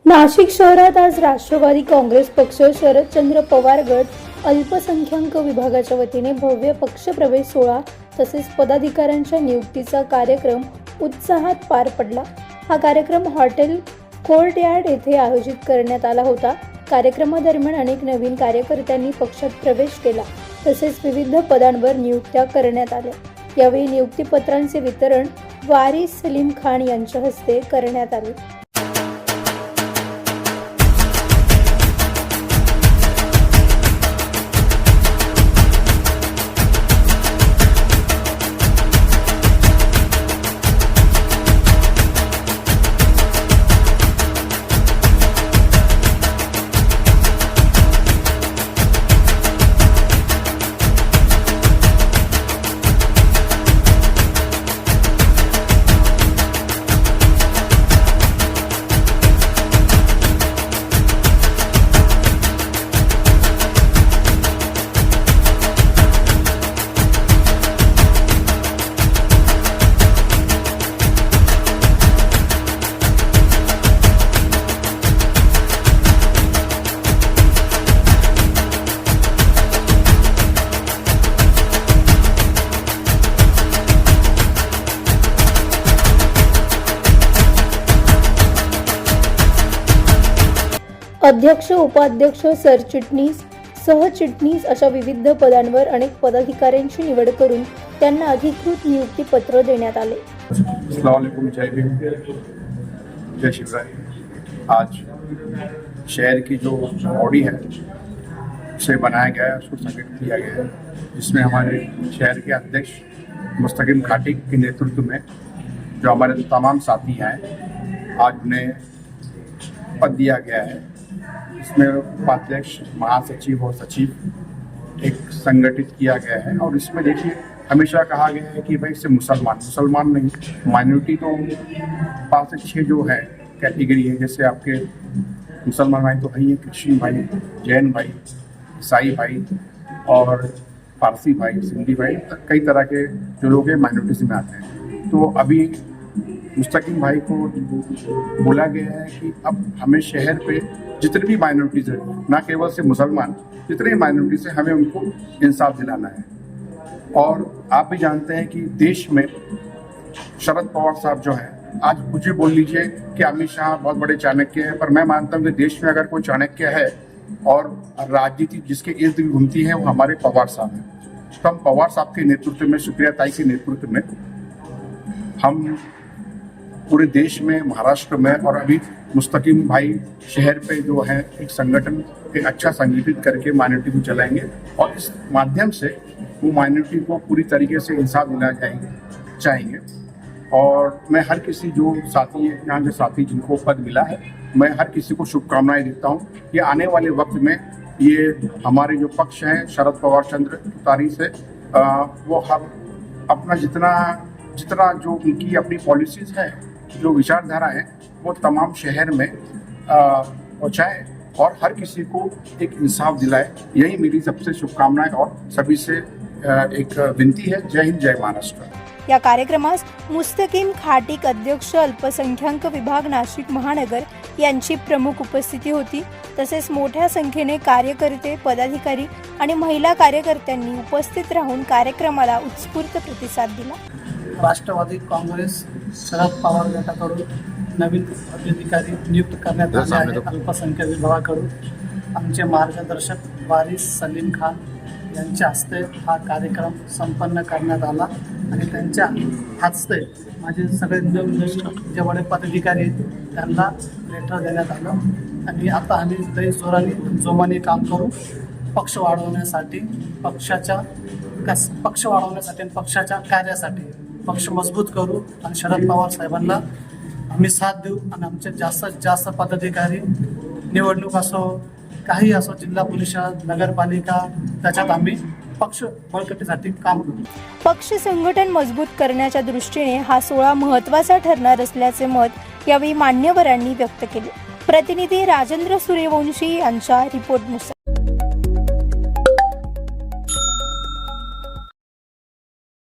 नाशिक शहरात आज राष्ट्रवादी काँग्रेस पक्ष शरदचंद्र पवार गट अल्पसंख्याक विभागाच्या वतीने भव्य पक्षप्रवेश सोहळा तसेच पदाधिकाऱ्यांच्या नियुक्तीचा कार्यक्रम उत्साहात पार पडला। हा कार्यक्रम हॉटेल कोर्टयार्ड येथे आयोजित करण्यात आला होता। कार्यक्रमादरम्यान अनेक नवीन कार्यकर्त्यांनी पक्षात प्रवेश केला तसेच विविध पदांवर नियुक्त्या करण्यात आल्या। यावेळी नियुक्तीपत्रांचे वितरण वारिस सलीम खान यांच्या हस्ते करण्यात आले। अध्यक्ष, उपाध्यक्ष, सरचिटणीस, सहचिटणीस अशा विविध पदांवर अनेक पदाधिकाऱ्यांची निवड करून त्यांना अधिकृत नियुक्ती पत्र देण्यात आले। अस्सलाम वालेकुम, जय भीम, जय शिवराय। आज शहर की जो बॉडी है उसे बनाया गया है, उसको संगठित किया गया है, जिसमें हमारे शहर के अध्यक्ष मुस्तकीम खाटिक के नेतृत्व में जो हमारे तमाम साथी हैं आज उन्हें पद दिया गया है। इसमें उपाध्यक्ष, महासचिव और सचिव एक संगठित किया गया है। और इसमें देखिए हमेशा कहा गया है कि भाई इससे मुसलमान नहीं, माइनॉरिटी तो 5 से 6 जो है कैटेगरी है। जैसे आपके मुसलमान भाई तो है ही, क्रिश्चियन भाई, जैन भाई, ईसाई भाई और पारसी भाई, सिंधी भाई, कई तरह के जो लोग हैं माइनॉरिटीज में आते हैं। तो अभी मुस्तकीम भाई को बोला गया है कि अब हमें शहर पे जितने भी माइनॉरिटीज हैं, ना केवल से मुसलमान, जितने माइनॉरिटीज हैं, हमें उनको इंसाफ दिलाना है। और आप भी जानते हैं कि देश में शरद पवार साहब जो हैं, आज कुछ भी बोल लीजिए कि अमित शाह बहुत बड़े चाणक्य हैं, पर मैं मानता हूँ कि देश में अगर कोई चाणक्य है और राजनीति जिसके इर्द गिर्द घूमती है वो हमारे पवार साहब हैं। तो हम पवार साहब के नेतृत्व में, सुप्रिया ताई के नेतृत्व में हम पूरे देश में, महाराष्ट्र में और अभी मुस्तकीम भाई शहर पे जो है एक संगठन एक अच्छा संगठित करके माइनॉरिटी को चलाएंगे और इस माध्यम से वो माइनॉरिटी को पूरी तरीके से इंसाफ दिला चाहेंगे। और मैं हर किसी जो साथी यहाँ के साथी जिनको पद मिला है, मैं हर किसी को शुभकामनाएं देता हूँ। ये आने वाले वक्त में ये हमारे जो पक्ष हैं शरद पवार चंद्र तुतारी से वो हम अपना जितना जो उनकी अपनी पॉलिसीज है, जो विचारधारा है, वो तमाम शहर में पहुँचाए और हर किसी को एक इंसाफ दिलाए। यही मेरी सबसे शुभकामनाएं और सभी से एक विनती है। जय हिंद, जय महाराष्ट्र। या कार्यक्रमास मुस्तकीम खाटिक, अध्यक्ष, अल्पसंख्याक विभाग, नाशिक महानगर यांची प्रमुख उपस्थिती होती। तसेच मोठ्या संख्येने कार्यकर्ते, पदाधिकारी आणि महिला कार्यकर्त्यांनी उपस्थित राहून कार्यक्रमाला उत्स्फूर्त प्रतिसाद दिला। राष्ट्रवादी काँग्रेस शरद पवार गटाकडून नवीन पदाधिकारी नियुक्त करण्यात आले आहेत। अल्पसंख्याक विभागाकडून आमचे मार्गदर्शक वारिस सलीम खान यांच्या हस्ते हा कार्यक्रम संपन्न करण्यात आला आणि त्यांच्या हस्ते माझे सगळे नवीन जे वडे पदाधिकारी आहेत त्यांना लेटर देण्यात आलं। आणि आता आम्ही लई जोमाने काम करू पक्ष वाढवण्यासाठी, पक्षाच्या कार्यासाठी पक्ष मजबूत करू आणि शरद पवार साहेबांना आम्ही साथ देऊ आणि आमचे जास्तीत जास्त पदाधिकारी, निवडणूक असो, काही असो, जिल्हा परिषद, नगरपालिका, त्याच्यात आम्ही पक्ष बळकटीसाठी काम करू। पक्ष संघटन मजबूत करण्याच्या दृष्टीने हा सोहळा महत्त्वाचा ठरणार असल्याचे मत यावेळी मान्यवरांनी व्यक्त केले। प्रतिनिधी राजेंद्र सूर्यवंशी यांच्या रिपोर्टनुसार।